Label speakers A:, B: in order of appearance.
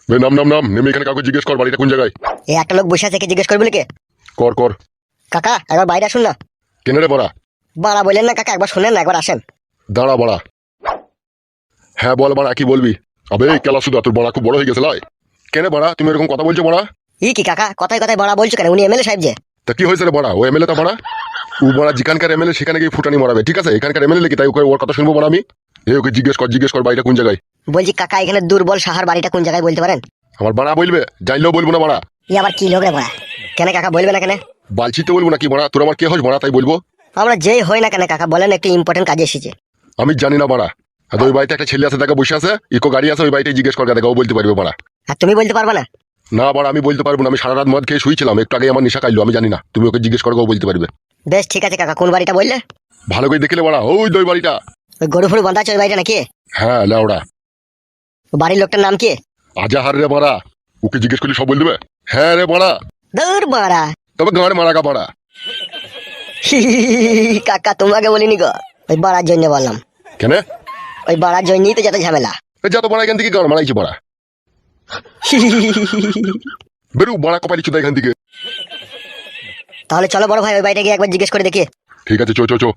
A: বে নাম নাম নাম নেমে এখানে কাউকে জিজ্ঞেস কর বাড়িটা কোন জায়গায়।
B: এই একটা লোক বসে আছে, কে জিজ্ঞেস করবি নাকি?
A: কর কর।
B: কাকা একবার বাইরে আসুন না।
A: কেন রে বড়া?
B: বাড়া বললেন না কাকা, একবার শোনেন না, একবার আসেন।
A: দাঁড়া বড়া। হ্যাঁ বল বড়া, কি বলবি? আবে কেলা সুদা, তোর বড়া খুব বড় হয়ে গেছে লাই। কেন বড়া তুমি এরকম কথা বলছো বড়া?
B: ই কি কাকা, কথায় কথায় বাড়া বলছো কেন? উনি এমএলএ সাহেব যে।
A: তা কি হয়েছে রে বড়া? ও এমএলএ তা বড়া? ও বড়া যেখানকার এমএলএ সেখানে গিয়ে ফুটানি মারাবে, ঠিক আছে? এখানকার এমএলএ কি তাই ওর কথা শুনবো বড়া আমি? ওকে জিজ্ঞেস কর বাড়িটা কোন জায়গায়।
B: বলছি কাকা, এখানে দুর্বল সাহার বাড়িটা কোন জায়গায় বলতে পারেন?
A: আমার বাড়া বলবে, জানলেও বলবো না বড়া।
B: ই আবার কি লোক রে বাড়া? কেন কাকা বলবে না কেন?
A: বালছি তো বলবো না কি বড়া? তোর আমার কে হোস বড়া তাই বলবো?
B: আমরা যেই হই না কেন কাকা, বলেন একটু ইম্পর্টেন্ট কাজে এসেছে।
A: আমি জানি না বড়া। আর ওই বাড়িতে একটা ছেলে আছে, দেখা বসে আছে, ইকো গাড়ি আছে, ওই বাড়িতে জিজ্ঞেস কর, দেখা ও বলতে পারবে বড়া।
B: আর তুমি বলতে পারবে না?
A: না বড়া আমি বলতে পারবো না, আমি সারা রাত মদ খেয়ে শুয়েছিলাম, একটু আগে আমার নেশা খাইলো, আমি জানি না, তুমি ওকে জিজ্ঞেস করো, ও বলতে পারবে।
B: বেশ ঠিক আছে কাকা, কোন বাড়িটা বললে?
A: ভালো করে দেখলে বড়া, ওই দই বাড়িটা।
B: ওই গরু ফরু বাঁধা আছে ওই বাড়িটা নাকি?
A: হ্যাঁ লাউড়া।
B: বাড়ির লোকটার নাম কি?
A: আজাহার রে বড়া, ওকে জিজ্ঞেস করলে সব বল দেবে। হ্যাঁ রে বড়া।
B: দূর বাড়া।
A: তবে গাঁড় মারা গা বড়া।
B: কাকা তোমাকে বলিনি গো, ওই বাড়ার জন্য বললাম।
A: কেন?
B: ওই বাড়ার জন্যই তো যত ঝামেলা।
A: যত বড়া এখান থেকে গাঁড় মারাইছি বড়া। বেরু বড়া কপালি চুদা এখান থেকে।
B: তাহলে চলো বড় ভাই, ওই বাড়িটা গিয়ে একবার জিজ্ঞেস করে দেখি।
A: ঠিক আছে চো চো চো।